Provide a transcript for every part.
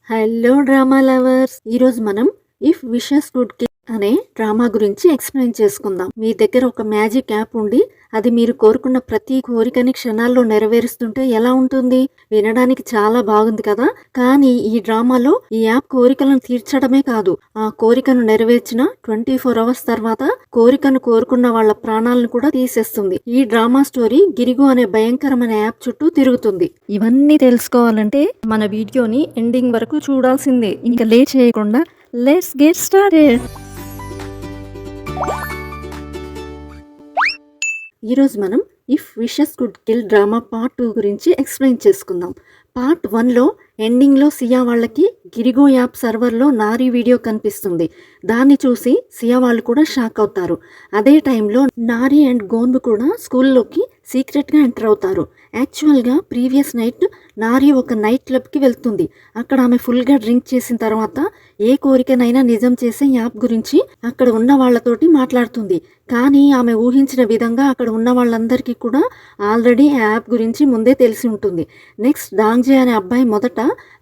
Hello drama lovers, ఈరోజు మనం if wishes could kill అనే డ్రామా గురించి ఎక్స్ప్లెయిన్ చేసుకుందాం. మీ దగ్గర ఒక మ్యాజిక్ యాప్ ఉండి అది మీరు కోరుకున్న ప్రతి కోరికని క్షణాల్లో నెరవేరుస్తుంటే ఎలా ఉంటుంది? వినడానికి చాలా బాగుంది కదా. కానీ ఈ డ్రామాలో ఈ యాప్ కోరికలను తీర్చడమే కాదు, ఆ కోరికను నెరవేర్చిన 24 అవర్స్ తర్వాత కోరికను కోరుకున్న వాళ్ళ ప్రాణాలను కూడా తీసేస్తుంది. ఈ డ్రామా స్టోరీ గిరిగు అనే భయంకరమైన యాప్ చుట్టూ తిరుగుతుంది. ఇవన్నీ తెలుసుకోవాలంటే మన వీడియోని ఎండింగ్ వరకు చూడాల్సిందే. ఇంకా లేట్ చేయకుండా లెట్స్ గెట్ స్టార్టెడ్. ఈరోజు మనం if wishes could kill drama part 2 గురించి ఎక్స్ప్లెయిన్ చేసుకుందాం. పార్ట్ 1లో ఎండింగ్లో సియా వాళ్ళకి గిరిగో యాప్ సర్వర్లో నారీ వీడియో కనిపిస్తుంది. దాన్ని చూసి సియా వాళ్ళు కూడా షాక్ అవుతారు. అదే టైంలో నారీ అండ్ గోన్బు కూడా స్కూల్లోకి సీక్రెట్గా ఎంటర్ అవుతారు. యాక్చువల్గా ప్రీవియస్ నైట్ నారీ ఒక నైట్ క్లబ్కి వెళ్తుంది. అక్కడ ఆమె ఫుల్గా డ్రింక్ చేసిన తర్వాత ఏ కోరికనైనా నిజం చేసే యాప్ గురించి అక్కడ ఉన్న వాళ్ళతోటి మాట్లాడుతుంది. కానీ ఆమె ఊహించిన విధంగా అక్కడ ఉన్న వాళ్ళందరికీ కూడా ఆల్రెడీ ఆ యాప్ గురించి ముందే తెలిసి ఉంటుంది. నెక్స్ట్ డాంగ్జే అనే అబ్బాయి మొదట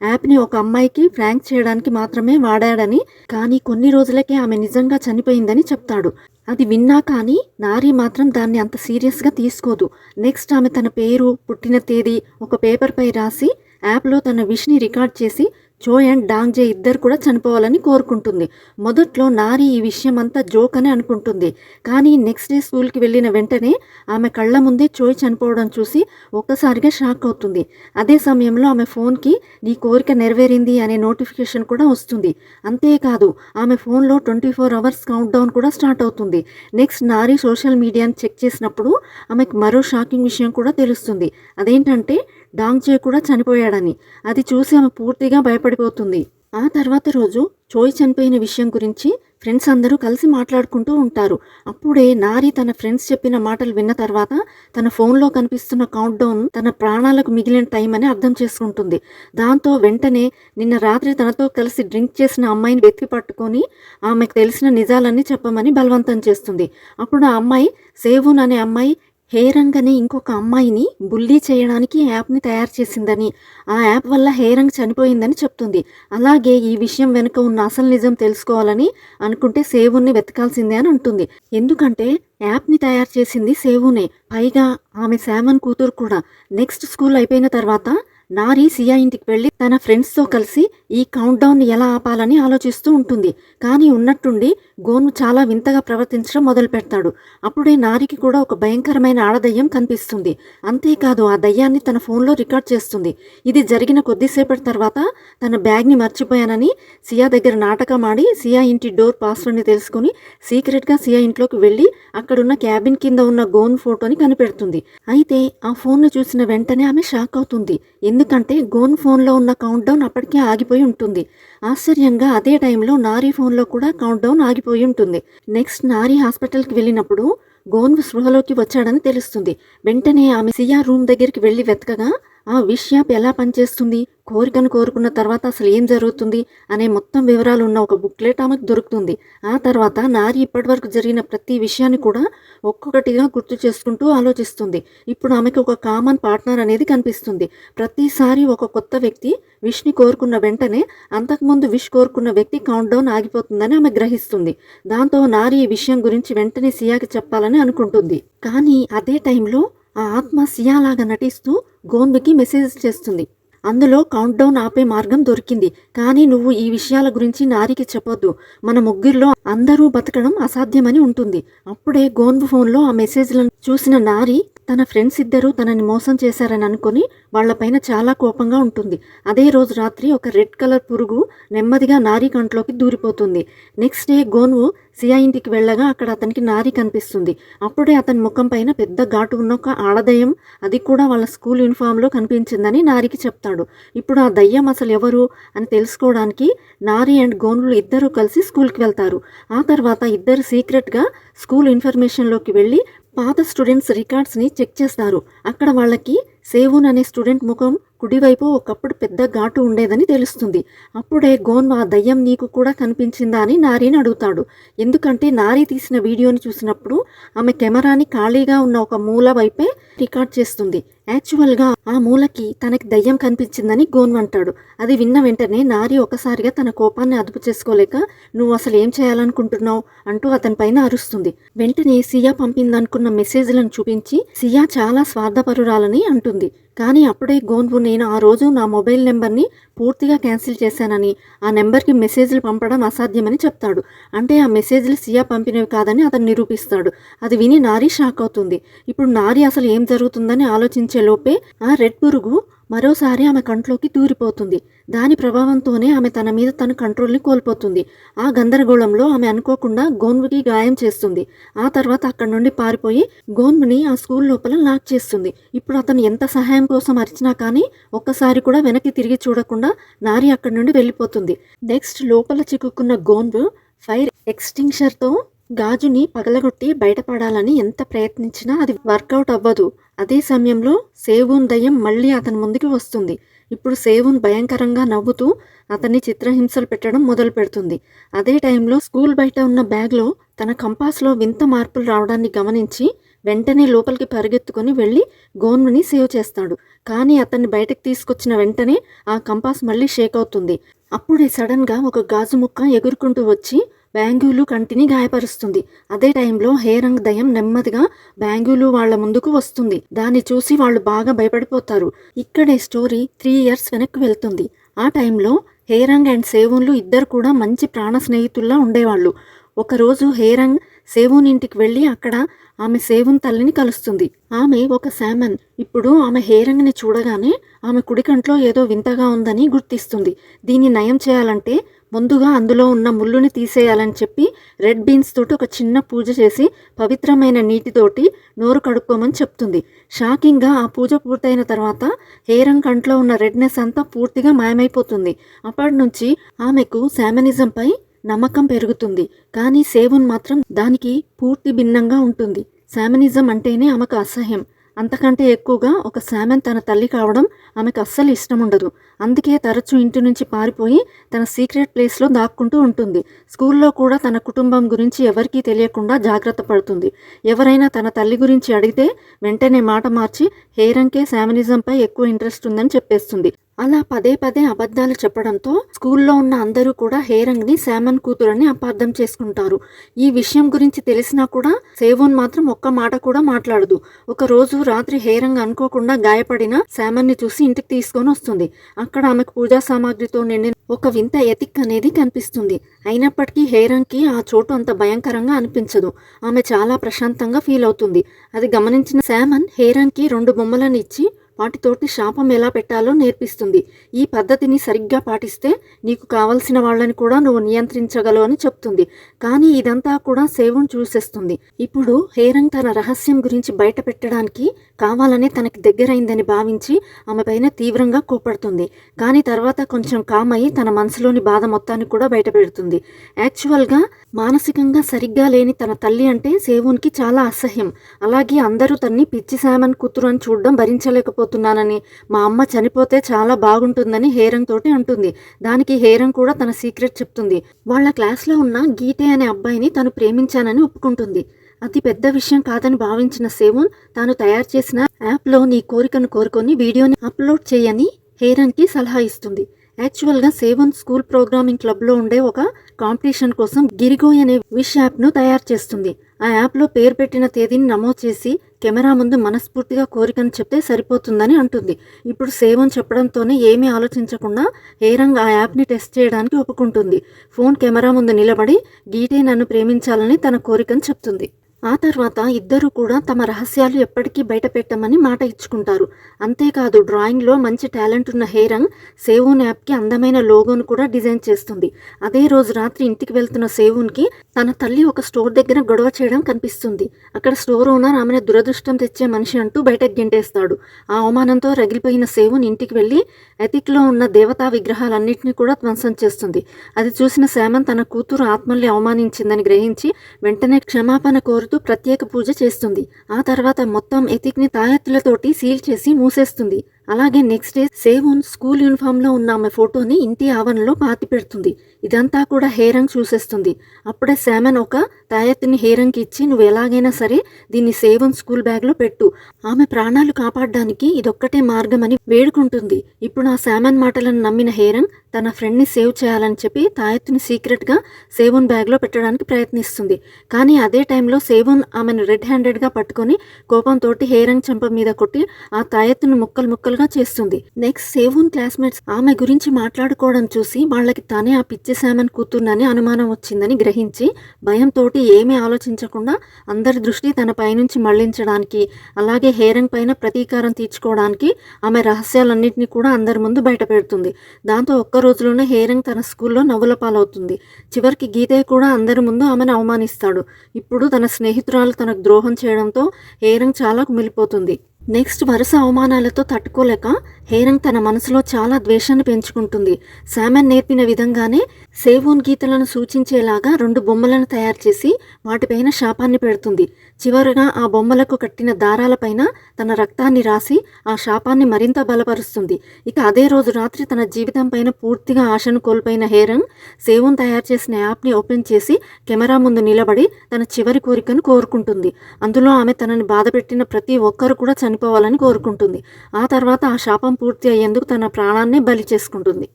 యాప్ని ఒక అమ్మాయికి ఫ్రాంక్ చేయడానికి మాత్రమే వాడాడని, కానీ కొన్ని రోజులకే ఆమె నిజంగా చనిపోయిందని చెప్తాడు. అది విన్నా కానీ నారీ మాత్రం దాన్ని అంత సీరియస్గా తీసుకోదు. నెక్స్ట్ ఆమె తన పేరు, పుట్టిన తేదీ ఒక పేపర్పై రాసి యాప్లో తన విష్ని రికార్డ్ చేసి జో అండ్ డాంగ్జే ఇద్దరు కూడా చనిపోవాలని కోరుకుంటుంది. మొదట్లో నారీ ఈ విషయం అంతా జోక్ అని అనుకుంటుంది. కానీ నెక్స్ట్ డే స్కూల్కి వెళ్ళిన వెంటనే ఆమె కళ్ళ ముందే చోయ్ చనిపోవడం చూసి ఒక్కసారిగా షాక్ అవుతుంది. అదే సమయంలో ఆమె ఫోన్కి నీ కోరిక నెరవేరింది అనే నోటిఫికేషన్ కూడా వస్తుంది. అంతేకాదు ఆమె ఫోన్లో 24 అవర్స్ కౌంట్ డౌన్ కూడా స్టార్ట్ అవుతుంది. నెక్స్ట్ నారీ సోషల్ మీడియాని చెక్ చేసినప్పుడు ఆమెకు మరో షాకింగ్ విషయం కూడా తెలుస్తుంది. అదేంటంటే డాంగ్జే కూడా చనిపోయాడని. అది చూసి ఆమె పూర్తిగా భయపడిపోతుంది. ఆ తర్వాత రోజు చోయ్ చనిపోయిన విషయం గురించి ఫ్రెండ్స్ అందరూ కలిసి మాట్లాడుకుంటూ ఉంటారు. అప్పుడే నారీ తన ఫ్రెండ్స్ చెప్పిన మాటలు విన్న తర్వాత తన ఫోన్లో కనిపిస్తున్న కౌంట్ డౌన్ తన ప్రాణాలకు మిగిలిన టైం అని అర్థం చేసుకుంటుంది. దాంతో వెంటనే నిన్న రాత్రి తనతో కలిసి డ్రింక్ చేసిన అమ్మాయిని వెతికి పట్టుకొని ఆమెకు తెలిసిన నిజాలన్నీ చెప్పమని బలవంతం చేస్తుంది. అప్పుడు ఆ అమ్మాయి సేవూన్ అనే అమ్మాయి హేరంగ్ అనే ఇంకొక అమ్మాయిని బుల్లీ చేయడానికి యాప్ని తయారు చేసిందని, ఆ యాప్ వల్ల హేరంగ్ చనిపోయిందని చెప్తుంది. అలాగే ఈ విషయం వెనుక ఉన్న అసలు నిజం తెలుసుకోవాలని అనుకుంటే సేవుని వెతకాల్సిందే అని అంటుంది. ఎందుకంటే యాప్ని తయారు చేసింది సేవునే, పైగా ఆమె శామన్ కూతురు కూడా. నెక్స్ట్ స్కూల్ అయిపోయిన తర్వాత నారీ సియా ఇంటికి వెళ్ళి తన ఫ్రెండ్స్తో కలిసి ఈ కౌంట్ డౌన్ ఎలా ఆపాలని ఆలోచిస్తూ ఉంటుంది. కానీ ఉన్నట్టుండి గోను చాలా వింతగా ప్రవర్తించడం మొదలు పెడతాడు. అప్పుడే నారీకి కూడా ఒక భయంకరమైన ఆడదయ్యం కనిపిస్తుంది. అంతేకాదు ఆ దయ్యాన్ని తన ఫోన్లో రికార్డ్ చేస్తుంది. ఇది జరిగిన కొద్దిసేపటి తర్వాత తన బ్యాగ్ని మర్చిపోయానని సియా దగ్గర నాటకం ఆడి సియా ఇంటి డోర్ పాస్వర్డ్ని తెలుసుకుని సీక్రెట్గా సియా ఇంట్లోకి వెళ్ళి అక్కడున్న క్యాబిన్ కింద ఉన్న గోన్ ఫోటోని కనిపెడుతుంది. అయితే ఆ ఫోన్ను చూసిన వెంటనే ఆమె షాక్ అవుతుంది. ఎందుకంటే గోన్ ఫోన్లో ఉన్న కౌంట్ డౌన్ అప్పటికే ఆగిపోయి ఉంటుంది. ఆశ్చర్యంగా అదే టైంలో నారీ ఫోన్లో కూడా కౌంట్ డౌన్ ఆగిపోయి ఉంటుంది. నెక్స్ట్ నారీ హాస్పిటల్కి వెళ్ళినప్పుడు గోన్ స్పృహలోకి వచ్చాడని తెలుస్తుంది. వెంటనే ఆమె సియా రూమ్ దగ్గరికి వెళ్ళి వెతకగా ఆ విష్ యాప్ ఎలా పనిచేస్తుంది, కోరికను కోరుకున్న తర్వాత అసలు ఏం జరుగుతుంది అనే మొత్తం వివరాలు ఉన్న ఒక బుక్లెట్ ఆమెకు దొరుకుతుంది. ఆ తర్వాత నారీ ఇప్పటివరకు జరిగిన ప్రతి విషయాన్ని కూడా ఒక్కొక్కటిగా గుర్తు చేసుకుంటూ ఆలోచిస్తుంది. ఇప్పుడు ఆమెకు ఒక కామన్ పార్ట్నర్ అనేది కనిపిస్తుంది. ప్రతిసారి ఒక కొత్త వ్యక్తి విష్ని కోరుకున్న వెంటనే అంతకుముందు విష్ కోరుకున్న వ్యక్తి కౌంట్ డౌన్ ఆగిపోతుందని ఆమె గ్రహిస్తుంది. దాంతో నారీ ఈ విషయం గురించి వెంటనే సియాకి చెప్పాలని అనుకుంటుంది. కానీ అదే టైంలో ఆ ఆత్మ సియాలాగా నటిస్తూ గోన్బుకి మెసేజ్ చేస్తుంది. అందులో కౌంట్ డౌన్ ఆపే మార్గం దొరికింది, కానీ నువ్వు ఈ విషయాల గురించి నారీకి చెప్పొద్దు, మన ముగ్గురిలో అందరూ బతకడం అసాధ్యమని ఉంటుంది. అప్పుడే గోన్బు ఫోన్లో ఆ మెసేజ్లను చూసిన నారీ తన ఫ్రెండ్స్ ఇద్దరూ తనని మోసం చేశారని అనుకుని వాళ్లపైన చాలా కోపంగా ఉంటుంది. అదే రోజు రాత్రి ఒక రెడ్ కలర్ పురుగు నెమ్మదిగా నారీ కంట్లోకి దూరిపోతుంది. నెక్స్ట్ డే గోన్వు సియా ఇంటికి వెళ్ళగా అక్కడ అతనికి నారీ కనిపిస్తుంది. అప్పుడే అతని ముఖం పైన పెద్ద ఘాటు ఉన్న ఒక ఆడదయ్యం, అది కూడా వాళ్ళ స్కూల్ యూనిఫామ్లో కనిపించిందని నారీకి చెప్తాడు. ఇప్పుడు ఆ దయ్యం అసలు ఎవరు అని తెలుసుకోవడానికి నారీ అండ్ గోన్లు ఇద్దరూ కలిసి స్కూల్కి వెళ్తారు. ఆ తర్వాత ఇద్దరు సీక్రెట్గా స్కూల్ ఇన్ఫర్మేషన్లోకి వెళ్ళి పాత స్టూడెంట్స్ రికార్డ్స్ని చెక్ చేస్తారు. అక్కడ వాళ్ళకి సేవూన్ అనే స్టూడెంట్ ముఖం కుడివైపు ఒకప్పుడు పెద్ద ఘాటు ఉండేదని తెలుస్తుంది. అప్పుడే గోన్ ఆ దయ్యం నీకు కూడా కనిపించిందా అని నారీని అడుగుతాడు. ఎందుకంటే నారీ తీసిన వీడియోని చూసినప్పుడు ఆమె కెమెరాని ఖాళీగా ఉన్న ఒక మూల వైపే రికార్డ్ చేస్తుంది. యాక్చువల్గా ఆ మూలకి తనకి దయ్యం కనిపించిందని గోన్వ్ అంటాడు. అది విన్న వెంటనే నారి ఒకసారిగా తన కోపాన్ని అదుపు చేసుకోలేక నువ్వు అసలు ఏం చేయాలనుకుంటున్నావు అంటూ అతని పైన అరుస్తుంది. వెంటనే సియా పంపిందనుకున్న మెసేజ్లను చూపించి సియా చాలా స్వార్థపరురాలని అంటుంది. కానీ అప్పుడే గోన్వు నేను ఆ రోజు నా మొబైల్ నెంబర్ని పూర్తిగా క్యాన్సిల్ చేశానని, ఆ నెంబర్కి మెసేజ్లు పంపడం అసాధ్యమని చెప్తాడు. అంటే ఆ మెసేజ్లు సియా పంపినవి కాదని అతను నిరూపిస్తాడు. అది విని నారి షాక్ అవుతుంది. ఇప్పుడు నారి అసలు ఏం జరుగుతుందని ఆలోచించే లోపే ఆ రెడ్ పురుగు మరోసారి ఆమె కంట్లోకి దూరిపోతుంది. దాని ప్రభావంతోనే ఆమె తన మీద తన కంట్రోల్ని కోల్పోతుంది. ఆ గందరగోళంలో ఆమె అనుకోకుండా గోన్వుకి గాయం చేస్తుంది. ఆ తర్వాత అక్కడి నుండి పారిపోయి గోన్వుని ఆ స్కూల్ లోపల లాక్ చేస్తుంది. ఇప్పుడు అతను ఎంత సహాయం కోసం అరిచినా కానీ ఒక్కసారి కూడా వెనక్కి తిరిగి చూడకుండా నారి అక్కడి నుండి వెళ్ళిపోతుంది. నెక్స్ట్ లోపల చిక్కుకున్న గోన్వు ఫైర్ ఎక్స్టింగ్షర్తో గాజుని పగలగొట్టి బయటపడాలని ఎంత ప్రయత్నించినా అది వర్కౌట్ అవ్వదు. అదే సమయంలో సేవూన్ దయ్యం మళ్ళీ అతని ముందుకు వస్తుంది. ఇప్పుడు సేవూన్ భయంకరంగా నవ్వుతూ అతన్ని చిత్రహింసలు పెట్టడం మొదలు పెడుతుంది. అదే టైంలో స్కూల్ బయట ఉన్న బ్యాగ్లో తన కంపాస్లో వింత మార్పులు రావడాన్ని గమనించి వెంటనే లోపలికి పరిగెత్తుకొని వెళ్ళి గోన్వుని సేవ్ చేస్తాడు. కానీ అతన్ని బయటకు తీసుకొచ్చిన వెంటనే ఆ కంపాస్ మళ్ళీ షేక్ అవుతుంది. అప్పుడే సడన్గా ఒక గాజు ముక్క ఎగురుకుంటూ వచ్చి బ్యాంగ్యూలు కంటిని గాయపరుస్తుంది. అదే టైంలో హేరంగ్ దయ్యం నెమ్మదిగా బ్యాంగ్యూలు వాళ్ల ముందుకు వస్తుంది. దాన్ని చూసి వాళ్ళు బాగా భయపడిపోతారు. ఇక్కడే స్టోరీ 3 years వెనక్కి వెళ్తుంది. ఆ టైంలో హేరంగ్ అండ్ సేవూన్లు ఇద్దరు కూడా మంచి ప్రాణ స్నేహితుల్లా ఉండేవాళ్ళు. ఒకరోజు హేరంగ్ సేవూన్ ఇంటికి వెళ్ళి అక్కడ ఆమె సేవూన్ తల్లిని కలుస్తుంది. ఆమె ఒక శామన్. ఇప్పుడు ఆమె హేరంగ్ని చూడగానే ఆమె కుడి కంట్లో ఏదో వింతగా ఉందని గుర్తిస్తుంది. దీన్ని నయం చేయాలంటే ముందుగా అందులో ఉన్న ముళ్ళుని తీసేయాలని చెప్పి రెడ్ బీన్స్ తోటి ఒక చిన్న పూజ చేసి పవిత్రమైన నీటితోటి నోరు కడుక్కోమని చెప్తుంది. షాకింగ్గా ఆ పూజ పూర్తయిన తర్వాత హేరంగ్ కంట్లో ఉన్న రెడ్నెస్ అంతా పూర్తిగా మాయమైపోతుంది. అప్పటి నుంచి ఆమెకు శామనిజంపై నమ్మకం పెరుగుతుంది. కానీ సేవూన్ మాత్రం దానికి పూర్తి భిన్నంగా ఉంటుంది. శామనిజం అంటేనే ఆమెకు అసహ్యం. అంతకంటే ఎక్కువగా ఒక శామన్ తన తల్లి కావడం ఆమెకు అస్సలు ఇష్టం ఉండదు. అందుకే తరచూ ఇంటి నుంచి పారిపోయి తన సీక్రెట్ ప్లేస్లో దాక్కుంటూ ఉంటుంది. స్కూల్లో కూడా తన కుటుంబం గురించి ఎవరికీ తెలియకుండా జాగ్రత్త పడుతుంది. ఎవరైనా తన తల్లి గురించి అడిగితే వెంటనే మాట మార్చి హేరంగ్కే శామనిజంపై ఎక్కువ ఇంట్రెస్ట్ ఉందని చెప్పేస్తుంది. అలా పదే పదే అబద్ధాలు చెప్పడంతో స్కూల్లో ఉన్న అందరూ కూడా హేరంగ్ని శామన్ కూతురని అపార్థం చేసుకుంటారు. ఈ విషయం గురించి తెలిసినా కూడా సేవూన్ మాత్రం ఒక్క మాట కూడా మాట్లాడదు. ఒక రోజు రాత్రి హేరంగ్ అనుకోకుండా గాయపడిన శామన్ని చూసి ఇంటికి తీసుకొని వస్తుంది. అక్కడ ఆమెకు పూజా సామాగ్రితో నిండిన ఒక వింత ఎతిక్ అనేది కనిపిస్తుంది. అయినప్పటికీ హేరంగ్కి ఆ చోటు అంత భయంకరంగా అనిపించదు. ఆమె చాలా ప్రశాంతంగా ఫీల్ అవుతుంది. అది గమనించిన శామన్ హేరంగ్కి 2 బొమ్మలను ఇచ్చి వాటితోటి శాపం ఎలా పెట్టాలో నేర్పిస్తుంది. ఈ పద్ధతిని సరిగ్గా పాటిస్తే నీకు కావలసిన వాళ్ళని కూడా నువ్వు నియంత్రించగలవు అని చెప్తుంది. కానీ ఇదంతా కూడా సేవూన్ చూసేస్తుంది. ఇప్పుడు హేరంగ్ తన రహస్యం గురించి బయట పెట్టడానికి కావాలనే తనకి దగ్గరైందని భావించి ఆమె పైన తీవ్రంగా కోపడుతుంది. కానీ తర్వాత కొంచెం కామ్ అయ్యి తన మనసులోని బాధ మొత్తాన్ని కూడా బయట పెడుతుంది. యాక్చువల్గా మానసికంగా సరిగ్గా లేని తన తల్లి అంటే సేవూన్కి చాలా అసహ్యం. అలాగే అందరూ తన్ని పిచ్చి శామన్ కూతురు అని చూడడం భరించలేకపోతున్నానని, మా అమ్మ చనిపోతే చాలా బాగుంటుందని హేరంగ్ తోటి అంటుంది. దానికి హేరంగ్ కూడా తన సీక్రెట్ చెప్తుంది. వాళ్ళ క్లాస్లో ఉన్న గీటే అనే అబ్బాయిని తను ప్రేమించానని ఒప్పుకుంటుంది. అతి పెద్ద విషయం కాదని భావించిన సేవూన్ తాను తయారు చేసిన యాప్లో నీ కోరికను కోరుకొని వీడియోని అప్లోడ్ చేయని హేరంగ్కి సలహా ఇస్తుంది. యాక్చువల్గా సేవూన్ స్కూల్ ప్రోగ్రామింగ్ క్లబ్లో ఉండే ఒక కాంపిటీషన్ కోసం గిరిగోయ్ అనే విష్ యాప్ను తయారు చేస్తుంది. ఆ యాప్లో పేరు పెట్టిన తేదీని నమోదు చేసి కెమెరా ముందు మనస్ఫూర్తిగా కోరికను చెప్తే సరిపోతుందని అంటుంది. ఇప్పుడు సేవూన్ చెప్పడంతోనే ఏమీ ఆలోచించకుండా హేరంగ్ ఆ యాప్ని టెస్ట్ చేయడానికి ఒప్పుకుంటుంది. ఫోన్ కెమెరా ముందు నిలబడి గీటే నన్ను ప్రేమించాలని తన కోరికను చెప్తుంది. ఆ తర్వాత ఇద్దరూ కూడా తమ రహస్యాలు ఎప్పటికీ బయట పెట్టమని మాట ఇచ్చుకుంటారు. అంతేకాదు డ్రాయింగ్లో మంచి టాలెంట్ ఉన్న హేరంగ్ సేవూన్ యాప్కి అందమైన లోగోను కూడా డిజైన్ చేస్తుంది. అదే రోజు రాత్రి ఇంటికి వెళ్తున్న సేవూన్కి తన తల్లి ఒక స్టోర్ దగ్గర గొడవ చేయడం కనిపిస్తుంది. అక్కడ స్టోర్ ఓనర్ ఆమెను దురదృష్టం తెచ్చే మనిషి అంటూ బయటకు గెంటేస్తాడు. ఆ అవమానంతో రగిలిపోయిన సేవూన్ ఇంటికి వెళ్ళి ఎతిక్లో ఉన్న దేవతా విగ్రహాలన్నింటినీ కూడా ధ్వంసం చేస్తుంది. అది చూసిన శామన్ తన కూతురు ఆత్మల్ని అవమానించిందని గ్రహించి వెంటనే క్షమాపణ కోరుతూ చేస్తూ ప్రత్యేక పూజ చేస్తుంది. ఆ తర్వాత మొత్తం ఎతిక్ని తాయెత్తులతోటి సీల్ చేసి మూసేస్తుంది. అలాగే నెక్స్ట్ డే సేవూన్ స్కూల్ యూనిఫామ్లో ఉన్న ఆమె ఫోటోని ఇంటి ఆవరణలో పాతి పెడుతుంది. ఇదంతా కూడా హేరంగ్ చూసేస్తుంది. అప్పుడే శామన్ ఒక తాయెత్తుని హేరంగ్కి ఇచ్చి, నువ్వు ఎలాగైనా సరే దీన్ని సేవూన్ స్కూల్ బ్యాగ్లో పెట్టు, ఆమె ప్రాణాలు కాపాడడానికి ఇదొక్కటే మార్గమని వేడుకుంటుంది. ఇప్పుడు ఆ శామన్ మాటలను నమ్మిన హేరంగ్ తన ఫ్రెండ్ని సేవ్ చేయాలని చెప్పి తాయెత్తుని సీక్రెట్గా సేవూన్ బ్యాగ్లో పెట్టడానికి ప్రయత్నిస్తుంది. కానీ అదే టైంలో సేవూన్ ఆమెను రెడ్ హ్యాండెడ్గా పట్టుకొని కోపంతో హేరంగ్ చెంప మీద కొట్టి ఆ తాయెత్తును ముక్కలు ముక్కలుగా చేస్తుంది. నెక్స్ట్ సేవూన్ క్లాస్మేట్స్ ఆమె గురించి మాట్లాడుకోవడం చూసి వాళ్ళకి తానే ఆ పిచ్చి శామన్ కూతుర్నని అనుమానం వచ్చిందని గ్రహించి భయంతోటి ఏమీ ఆలోచించకుండా అందరి దృష్టి తన పైనుంచి మళ్లించడానికి, అలాగే హేరంగ్ పైన ప్రతీకారం తీర్చుకోవడానికి ఆమె రహస్యాలన్నింటినీ కూడా అందరి ముందు బయట పెడుతుంది. దాంతో ఒక్క రోజులోనే హేరంగ్ తన స్కూల్లో నవ్వుల పాలవుతుంది. చివరికి గీతయ్య కూడా అందరి ముందు ఆమెను అవమానిస్తాడు. ఇప్పుడు తన స్నేహితురాలు తనకు ద్రోహం చేయడంతో హేరంగ్ చాలా కుమిలిపోతుంది. నెక్స్ట్ వరుస అవమానాలతో తట్టుకోలేక హేరంగ్ తన మనసులో చాలా ద్వేషాన్ని పెంచుకుంటుంది. శామన్ నేర్పిన విధంగానే సేవూన్ గీతలను సూచించేలాగా 2 బొమ్మలను తయారు చేసి వాటిపైన శాపాన్ని పెడుతుంది. చివరగా ఆ బొమ్మలకు కట్టిన దారాలపైన తన రక్తాన్ని రాసి ఆ శాపాన్ని మరింత బలపరుస్తుంది. ఇక అదే రోజు రాత్రి తన జీవితం పైన పూర్తిగా ఆశను కోల్పోయిన హేరంగ్ సేవూన్ తయారు చేసిన యాప్ని ఓపెన్ చేసి కెమెరా ముందు నిలబడి తన చివరి కోరికను కోరుకుంటుంది. అందులో ఆమె తనని బాధపెట్టిన ప్రతి ఒక్కరు కూడా చనిపోవాలని కోరుకుంటుంది. ఆ తర్వాత ఆ శాపం పూర్తి అయ్యేందుకు తన ప్రాణాన్నే బలి చేసుకుంటుంది.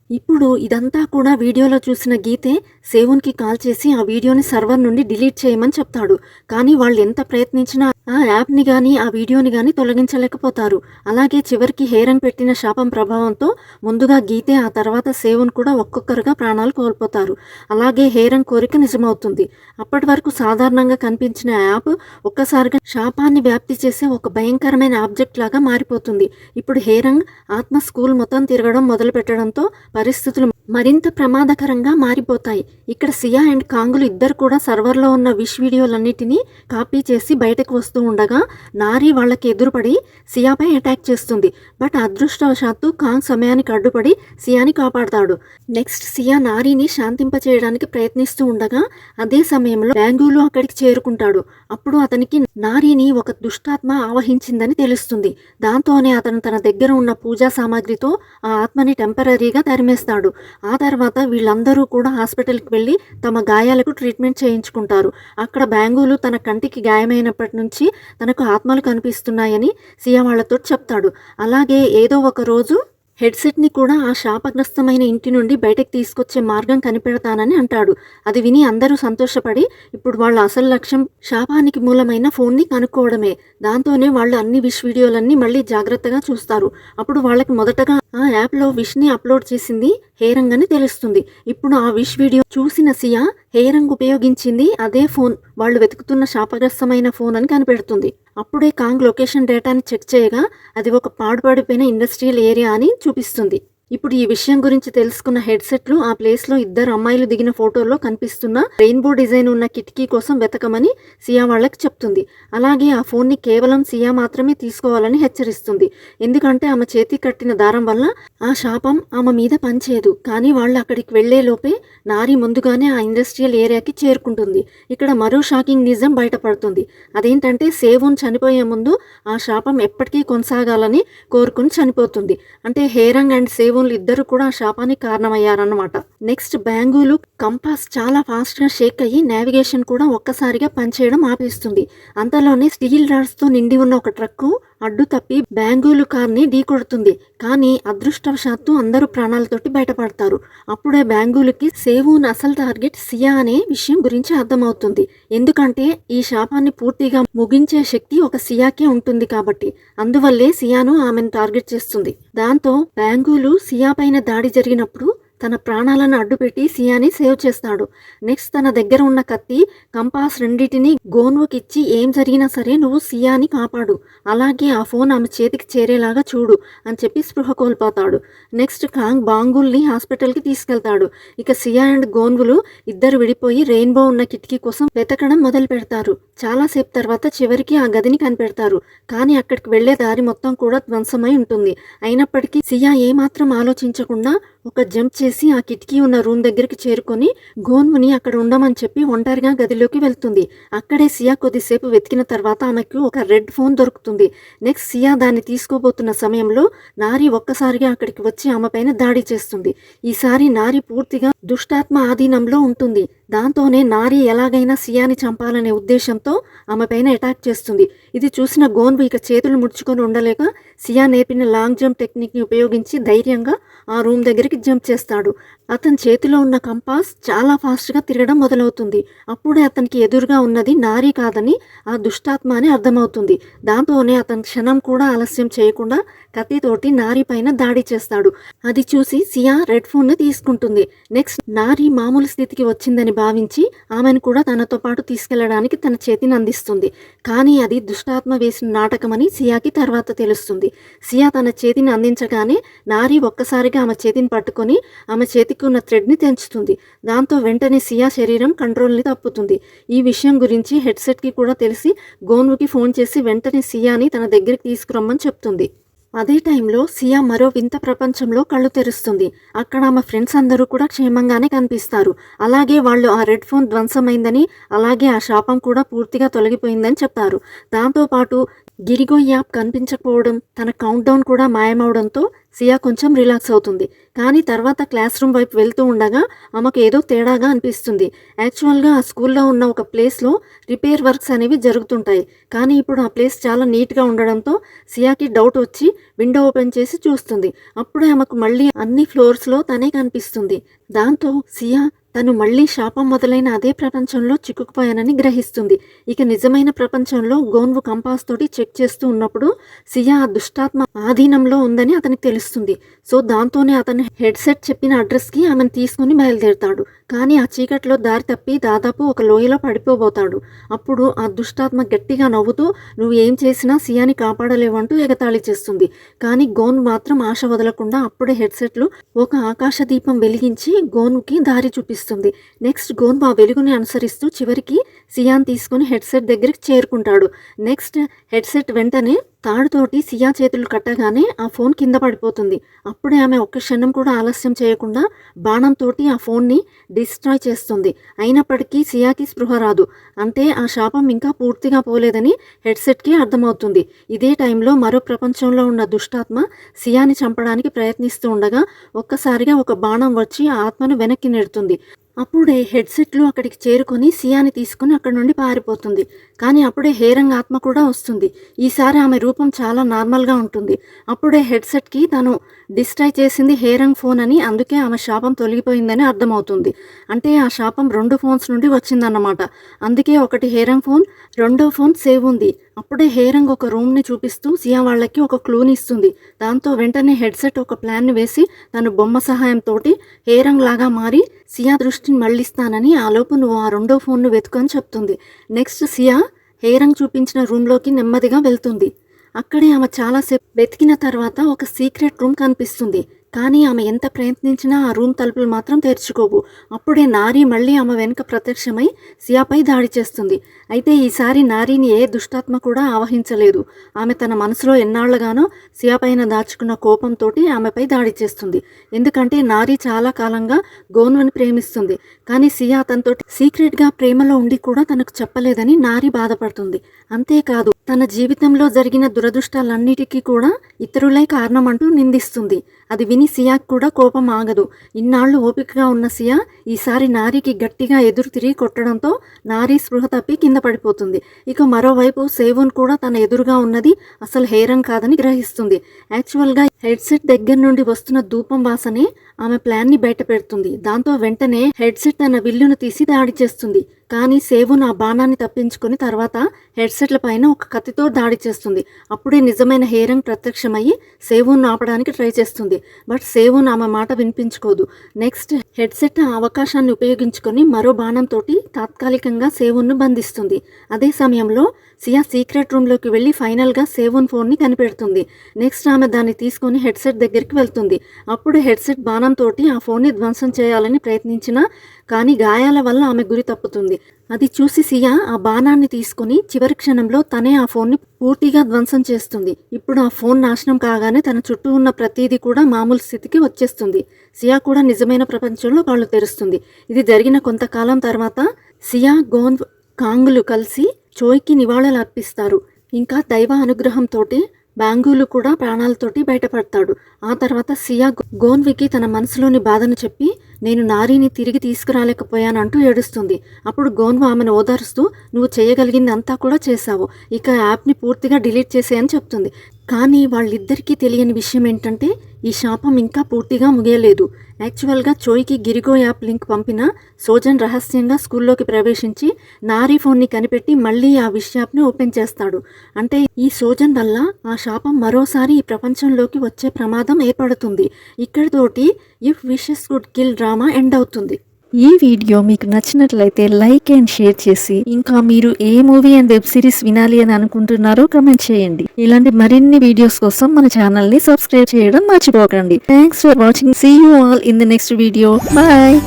ఇప్పుడు ఇదంతా కూడా వీడియోలో చూసిన గీతే సేవూన్కి కాల్ చేసి ఆ వీడియోని సర్వర్ నుండి డిలీట్ చేయమని చెప్తాడు. కానీ వాళ్ళు ఎంత ప్రయత్నించినా ఆ యాప్ని కానీ ఆ వీడియోని కానీ తొలగించలేకపోతారు. అలాగే చివరికి హేరంగ్ పెట్టిన శాపం ప్రభావంతో ముందుగా గీతే, ఆ తర్వాత సేవూన్ కూడా ఒక్కొక్కరుగా ప్రాణాలు కోల్పోతారు. అలాగే హేరంగ్ కోరిక నిజమవుతుంది. అప్పటి వరకు సాధారణంగా కనిపించిన యాప్ ఒక్కసారిగా శాపాన్ని వ్యాప్తి చేసే ఒక భయంకరమైన ఆబ్జెక్ట్ లాగా మారిపోతుంది. ఇప్పుడు హేరంగ్ ఆత్మ స్కూల్ మొత్తం తిరగడం మొదలు పెట్టడంతో పరిస్థితులు మరింత ప్రమాదకరంగా మారిపోతాయి. ఇక్కడ సియా అండ్ కాంగులు ఇద్దరు కూడా సర్వర్లో ఉన్న విష్ వీడియోలన్నిటినీ కాపీ చేసి బయటకు వస్తూ ఉండగా నారీ వాళ్ళకి ఎదురుపడి సియాపై అటాక్ చేస్తుంది. బట్ అదృష్టవశాత్తు కాంగ్ సమయానికి అడ్డుపడి సియాని కాపాడతాడు. నెక్స్ట్ సియా నారీని శాంతింపచేయడానికి ప్రయత్నిస్తూ ఉండగా అదే సమయంలో బ్యాంగూలు అక్కడికి చేరుకుంటాడు. అప్పుడు అతనికి నారీని ఒక దుష్టాత్మ ఆవహించిందని తెలుస్తుంది. దాంతోనే అతను తన దగ్గర ఉన్న పూజా సామాగ్రితో ఆ ఆత్మని టెంపరీగా తరిమేస్తాడు. ఆ తర్వాత వీళ్ళందరూ కూడా హాస్పిటల్కి వెళ్ళి తమ గాయాలకు ట్రీట్మెంట్ చేయించుకుంటారు. అక్కడ బ్యాంగూలు తన కంటికి గాయమైనప్పటి నుంచి తనకు ఆత్మలు కనిపిస్తున్నాయని సియా వాళ్ళతో చెప్తాడు. అలాగే ఏదో ఒక రోజు హెడ్సెట్ని కూడా ఆ శాపగ్రస్తమైన ఇంటి నుండి బయటకు తీసుకొచ్చే మార్గం కనిపెడతానని అంటాడు. అది విని అందరూ సంతోషపడి ఇప్పుడు వాళ్ళ అసలు లక్ష్యం శాపానికి మూలమైన ఫోన్ని కనుక్కోవడమే. దాంతోనే వాళ్ళు అన్ని విష్ వీడియోలన్నీ మళ్ళీ జాగ్రత్తగా చూస్తారు. అప్పుడు వాళ్ళకి మొదటగా ఆ యాప్లో విష్ని అప్లోడ్ చేసింది హేరంగ్ అని తెలుస్తుంది. ఇప్పుడు ఆ విష్ వీడియో చూసిన సియా హేరంగ్ ఉపయోగించింది అదే ఫోన్, వాళ్ళు వెతుకుతున్న శాపగ్రస్తమైన ఫోన్ అని కనిపెడుతుంది. అప్పుడే కాంగ్ లొకేషన్ డేటాని చెక్ చేయగా అది ఒక పాడుపడిపోయిన ఇండస్ట్రియల్ ఏరియా అని చూపిస్తుంది. ఇప్పుడు ఈ విషయం గురించి తెలుసుకున్న హెడ్సెట్లు ఆ ప్లేస్లో 2 అమ్మాయిలు దిగిన ఫోటోల్లో కనిపిస్తున్న రెయిన్బో డిజైన్ ఉన్న కిటికీ కోసం వెతకమని సియా వాళ్ళకి చెప్తుంది. అలాగే ఆ ఫోన్ని కేవలం సియా మాత్రమే తీసుకోవాలని హెచ్చరిస్తుంది. ఎందుకంటే ఆమె చేతి కట్టిన దారం వల్ల ఆ శాపం ఆమె మీద పనిచేయదు. కానీ వాళ్ళు అక్కడికి వెళ్లే లోపే నారీ ముందుగానే ఆ ఇండస్ట్రియల్ ఏరియాకి చేరుకుంటుంది. ఇక్కడ మరో షాకింగ్ నిజం బయటపడుతుంది. అదేంటంటే సేవూన్ చనిపోయే ముందు ఆ శాపం ఎప్పటికీ కొనసాగాలని కోరుకుని చనిపోతుంది. అంటే హేరంగ్ అండ్ సేవూన్ ఇద్దరు కూడా ఆ శాపానికి కారణమయ్యారన్నమాట. నెక్స్ట్ బ్యాంగూలు కంపాస్ చాలా ఫాస్ట్ గా షేక్ అయ్యి నావిగేషన్ కూడా ఒక్కసారిగా పనిచేయడం ఆపేస్తుంది. అంతలోనే స్టీల్ రాడ్స్ తో నిండి ఉన్న ఒక ట్రక్కు అడ్డు తప్పి బ్యాంగూలు కార్ని ఢీకొడుతుంది. కానీ అదృష్టవశాత్తు అందరూ ప్రాణాలతోటి బయటపడతారు. అప్పుడే బ్యాంగూలుకి సేవూన్ అసలు టార్గెట్ సియా అనే విషయం గురించి అర్థమవుతుంది. ఎందుకంటే ఈ శాపాన్ని పూర్తిగా ముగించే శక్తి ఒక సియాకే ఉంటుంది కాబట్టి. అందువల్లే సియాను ఆమెను టార్గెట్ చేస్తుంది. దాంతో బ్యాంగూలు సియా పైన దాడి జరిగినప్పుడు తన ప్రాణాలను అడ్డుపెట్టి సియాని సేవ్ చేస్తాడు. నెక్స్ట్ తన దగ్గర ఉన్న కత్తి, కంపాస్ రెండింటిని గోన్వుకిచ్చి ఏం జరిగినా సరే నువ్వు సియాని కాపాడు, అలాగే ఆ ఫోన్ ఆమె చేతికి చేరేలాగా చూడు అని చెప్పి స్పృహ కోల్పోతాడు. నెక్స్ట్ కాంగ్ బాంగుల్ని హాస్పిటల్కి తీసుకెళ్తాడు. ఇక సియా అండ్ గోన్వులు ఇద్దరు విడిపోయి రెయిన్బో ఉన్న కిటికీ కోసం వెతకడం మొదలు పెడతారు. చాలాసేపు తర్వాత చివరికి ఆ గదిని కనిపెడతారు. కానీ అక్కడికి వెళ్లే దారి మొత్తం కూడా ధ్వంసమై ఉంటుంది. అయినప్పటికీ సియా ఏమాత్రం ఆలోచించకుండా ఒక జంప్ చేసి ఆ కిటికీ ఉన్న రూమ్ దగ్గరికి చేరుకొని గోన్వుని అక్కడ ఉండమని చెప్పి ఒంటరిగా గదిలోకి వెళ్తుంది. అక్కడే సియా కొద్దిసేపు వెతికిన తర్వాత ఆమెకు ఒక రెడ్ ఫోన్ దొరుకుతుంది. నెక్స్ట్ సియా దాన్ని తీసుకోబోతున్న సమయంలో నారి ఒక్కసారిగా అక్కడికి వచ్చి ఆమె పైన దాడి చేస్తుంది. ఈసారి నారి పూర్తిగా దుష్టాత్మ ఆధీనంలో ఉంటుంది. దాంతోనే నారి ఎలాగైనా సియాని చంపాలనే ఉద్దేశంతో ఆమె పైన అటాక్ చేస్తుంది. ఇది చూసిన గోన్వు ఇక చేతులు ముడుచుకొని ఉండలేక సియా నేర్పిన లాంగ్ జంప్ టెక్నిక్ని ఉపయోగించి ధైర్యంగా ఆ రూమ్ దగ్గరికి జంప్ చేస్తాడు. అతని చేతిలో ఉన్న కంపాస్ చాలా ఫాస్ట్గా తిరగడం మొదలవుతుంది. అప్పుడే అతనికి ఎదురుగా ఉన్నది నారి కాదని ఆ దుష్టాత్మ అని అర్థమవుతుంది. దాంతోనే అతని క్షణం కూడా ఆలస్యం చేయకుండా కత్తితోటి నారి పైన దాడి చేస్తాడు. అది చూసి సియా రెడ్ ఫోన్ని తీసుకుంటుంది. నెక్స్ట్ నారి మామూలు స్థితికి వచ్చిందని భావించి ఆమెను కూడా తనతో పాటు తీసుకెళ్లడానికి తన చేతిని అందిస్తుంది. కానీ అది దుష్టాత్మ వేసిన నాటకమని సియాకి తర్వాత తెలుస్తుంది. సియా తన చేతిని అందించగానే నారి ఒక్కసారిగా ఆమె చేతిని పట్టుకొని ఆమె చేతికి ఉన్న థ్రెడ్ని తెంచుతుంది. దాంతో వెంటనే సియా శరీరం కంట్రోల్ని తప్పుతుంది. ఈ విషయం గురించి హెడ్సెట్కి కూడా తెలిసి గోన్వుకి ఫోన్ చేసి వెంటనే సియాని తన దగ్గరికి తీసుకురమ్మని చెప్తుంది. అదే టైంలో సియా మరో వింత ప్రపంచంలో కళ్ళు తెరుస్తుంది. అక్కడ ఆమె ఫ్రెండ్స్ అందరూ కూడా క్షేమంగానే కనిపిస్తారు. అలాగే వాళ్ళు ఆ రెడ్ ఫోన్ ధ్వంసమైందని, అలాగే ఆ శాపం కూడా పూర్తిగా తొలగిపోయిందని చెప్తారు. దాంతోపాటు గిరిగో యాప్ కనిపించకపోవడం, తన కౌంట్ డౌన్ కూడా మాయమవడంతో సియా కొంచెం రిలాక్స్ అవుతుంది. కానీ తర్వాత క్లాస్ రూమ్ వైపు వెళ్తూ ఉండగా ఆమెకు ఏదో తేడాగా అనిపిస్తుంది. యాక్చువల్గా ఆ స్కూల్లో ఉన్న ఒక ప్లేస్లో రిపేర్ వర్క్స్ అనేవి జరుగుతుంటాయి. కానీ ఇప్పుడు ఆ ప్లేస్ చాలా నీట్గా ఉండడంతో సియాకి డౌట్ వచ్చి విండో ఓపెన్ చేసి చూస్తుంది. అప్పుడే ఆమెకు మళ్ళీ అన్ని ఫ్లోర్స్లో తనే కనిపిస్తుంది. దాంతో సియా తను మళ్ళీ శాపం మొదలైన అదే ప్రపంచంలో చిక్కుకుపోయానని గ్రహిస్తుంది. ఇక నిజమైన ప్రపంచంలో గోన్వు కంపాస్ తోటి చెక్ చేస్తూ ఉన్నప్పుడు సియా ఆ దుష్టాత్మ ఆధీనంలో ఉందని అతనికి తెలుస్తుంది. సో దాంతోనే అతను హెడ్సెట్ చెప్పిన అడ్రస్కి ఆమెను తీసుకుని బయలుదేరుతాడు. కానీ ఆ చీకట్లో దారి తప్పి దాదాపు ఒక లోయలో పడిపోబోతాడు. అప్పుడు ఆ దుష్టాత్మ గట్టిగా నవ్వుతూ నువ్వు ఏం చేసినా సియాని కాపాడలేవంటూ ఎగతాళి చేస్తుంది. కానీ గోన్ మాత్రం ఆశ వదలకుండా అప్పుడే హెడ్సెట్లు ఒక ఆకాశ దీపం వెలిగించి గోన్కి దారి చూపిస్తుంది. నెక్స్ట్ గోన్ ఆ వెలుగుని అనుసరిస్తూ చివరికి సియాన్ తీసుకుని హెడ్సెట్ దగ్గరికి చేరుకుంటాడు. నెక్స్ట్ హెడ్సెట్ వెంటనే తాడుతోటి సియా చేతులు కట్టగానే ఆ ఫోన్ కింద పడిపోతుంది. అప్పుడే ఆమె ఒక్క క్షణం కూడా ఆలస్యం చేయకుండా బాణంతోటి ఆ ఫోన్ని డిస్ట్రాయ్ చేస్తుంది. అయినప్పటికీ సియాకి స్పృహ రాదు. అంటే ఆ శాపం ఇంకా పూర్తిగా పోలేదని హెడ్సెట్కి అర్థమవుతుంది. ఇదే టైంలో మరో ప్రపంచంలో ఉన్న దుష్టాత్మ సియాని చంపడానికి ప్రయత్నిస్తూ ఉండగా ఒక్కసారిగా ఒక బాణం వచ్చి ఆ ఆత్మను వెనక్కి నెడుతుంది. అప్పుడే హెడ్సెట్లు అక్కడికి చేరుకొని సియాని తీసుకుని అక్కడి నుండి పారిపోతుంది. కానీ అప్పుడే హేరంగ్ ఆత్మ కూడా వస్తుంది. ఈసారి ఆమె రూపం చాలా నార్మల్గా ఉంటుంది. అప్పుడే హెడ్సెట్కి తను డిస్ట్రాయ్ చేసింది హేరంగ్ ఫోన్ అని, అందుకే ఆమె శాపం తొలగిపోయిందని అర్థమవుతుంది. అంటే ఆ శాపం 2 ఫోన్స్ నుండి వచ్చిందన్నమాట. అందుకే ఒకటి హేరంగ్ ఫోన్, రెండో ఫోన్ సేవ్ ఉంది. అప్పుడే హేరంగ్ ఒక రూమ్ని చూపిస్తూ సియా వాళ్ళకి ఒక క్లూని ఇస్తుంది. దాంతో వెంటనే హెడ్సెట్ ఒక ప్లాన్ని వేసి తను బొమ్మ సహాయంతో హేరంగ్ లాగా మారి సియా దృష్టిని మళ్ళిస్తానని, ఆలోపు నువ్వు ఆ రెండో ఫోన్ను వెతుకొని చెప్తుంది. నెక్స్ట్ సియా హేరంగ్ చూపించిన రూమ్లోకి నెమ్మదిగా వెళ్తుంది. అక్కడే ఆమె చాలాసేపు వెతికిన తర్వాత ఒక సీక్రెట్ రూమ్ కనిపిస్తుంది. కానీ ఆమె ఎంత ప్రయత్నించినా ఆ రూమ్ తలుపులు మాత్రం తెరుచుకోవు. అప్పుడే నారి మళ్ళీ ఆమె వెనుక ప్రత్యక్షమై సియాపై దాడి చేస్తుంది. అయితే ఈసారి నారీని ఏ దుష్టాత్మ కూడా ఆవహించలేదు. ఆమె తన మనసులో ఎన్నాళ్లుగానో సియా పైన దాచుకున్న కోపంతో ఆమెపై దాడి చేస్తుంది. ఎందుకంటే నారి చాలా కాలంగా గోన్వుని ప్రేమిస్తుంది. కానీ సియా అతనితో సీక్రెట్గా ప్రేమలో ఉండి కూడా తనకు చెప్పలేదని నారి బాధపడుతుంది. అంతేకాదు తన జీవితంలో జరిగిన దురదృష్టాలన్నిటికీ కూడా ఇతరులే కారణం అంటూ నిందిస్తుంది. అది విని సియాకి కూడా కోపం ఆగదు. ఇన్నాళ్లు ఓపికగా ఉన్న సియా ఈసారి నారికి గట్టిగా ఎదురు తిరిగి కొట్టడంతో నారి స్పృహ తప్పి కింద పడిపోతుంది. ఇక మరోవైపు సేవోన్ కూడా తన ఎదురుగా ఉన్నది అసలు హేరంగ్ కాదని గ్రహిస్తుంది. యాక్చువల్గా హెడ్సెట్ దగ్గర నుండి వస్తున్న ధూపం వాసనే ఆమె ప్లాన్ని బయట పెడుతుంది. దాంతో వెంటనే హెడ్సెట్ తన విల్లును తీసి దాడి చేస్తుంది. కానీ సేవోన్ ఆ బాణాన్ని తప్పించుకొని తర్వాత హెడ్సెట్ల పైన ఒక కత్తితో దాడి చేస్తుంది. అప్పుడే నిజమైన హేరంగ్ ప్రత్యక్షమయ్యి సేవోన్ ఆపడానికి ట్రై చేస్తుంది. బట్ సేవోన్ ఆమె మాట వినిపించుకోదు. నెక్స్ట్ హెడ్సెట్ ఆ అవకాశాన్ని ఉపయోగించుకొని మరో బాణంతో తాత్కాలికంగా సేవోన్ను బంధిస్తుంది. అదే సమయంలో సియా సీక్రెట్ రూమ్లోకి వెళ్ళి ఫైనల్గా సేవోన్ ఫోన్ని కనిపెడుతుంది. నెక్స్ట్ ఆమె దాన్ని తీసుకొని హెడ్సెట్ దగ్గరికి వెళ్తుంది. అప్పుడు హెడ్సెట్ బాణంతో ఆ ఫోన్ని ధ్వంసం చేయాలని ప్రయత్నించినా కానీ గాయాల వల్ల ఆమె గురి తప్పుతుంది. అది చూసి సియా ఆ బాణాన్ని తీసుకుని చివరి క్షణంలో తనే ఆ ఫోన్ని పూర్తిగా ధ్వంసం చేస్తుంది. ఇప్పుడు ఆ ఫోన్ నాశనం కాగానే తన చుట్టూ ఉన్న ప్రతిదీ కూడా మామూలు స్థితికి వచ్చేస్తుంది. సియా కూడా నిజమైన ప్రపంచంలో కాళ్ళు తెరుస్తుంది. ఇది జరిగిన కొంతకాలం తర్వాత సియా, గోన్వ్, కాంగ్లు కలిసి చోయ్కి నివాళులు అర్పిస్తారు. ఇంకా దైవ అనుగ్రహంతోటి బాంగులు కూడా ప్రాణాలతోటి బయటపడతాడు. ఆ తర్వాత సియా గోన్వికి తన మనసులోని బాధను చెప్పి నేను నారీని తిరిగి తీసుకురాలేకపోయానంటూ ఏడుస్తుంది. అప్పుడు గోన్వ ఆమెను ఓదారుస్తూ నువ్వు చేయగలిగింది అంతా కూడా చేశావు, ఇక యాప్ని పూర్తిగా డిలీట్ చేసేయని చెప్తుంది. కానీ వాళ్ళిద్దరికీ తెలియని విషయం ఏంటంటే ఈ శాపం ఇంకా పూర్తిగా ముగియలేదు. యాక్చువల్గా చోయ్కి గిరిగో యాప్ లింక్ పంపిన సోజన్ రహస్యంగా స్కూల్లోకి ప్రవేశించి నారీ ఫోన్ని కనిపెట్టి మళ్ళీ ఆ విష్ యాప్ని ఓపెన్ చేస్తాడు. అంటే ఈ సోజన్ వల్ల ఆ శాపం మరోసారి ఈ ప్రపంచంలోకి వచ్చే ప్రమాదం ఏర్పడుతుంది. ఇక్కడితోటి if wishes could kill drama end అవుతుంది. ఈ వీడియో మీకు నచ్చినట్లయితే లైక్ అండ్ షేర్ చేసి ఇంకా మీరు ఏ మూవీ అండ్ వెబ్ సిరీస్ వినాలి అని అనుకుంటున్నారో కమెంట్ చేయండి. ఇలాంటి మరిన్ని వీడియోస్ కోసం మన ఛానల్ని సబ్స్క్రైబ్ చేయడం మర్చిపోకండి. Thanks for watching. See you all in the next video. Bye.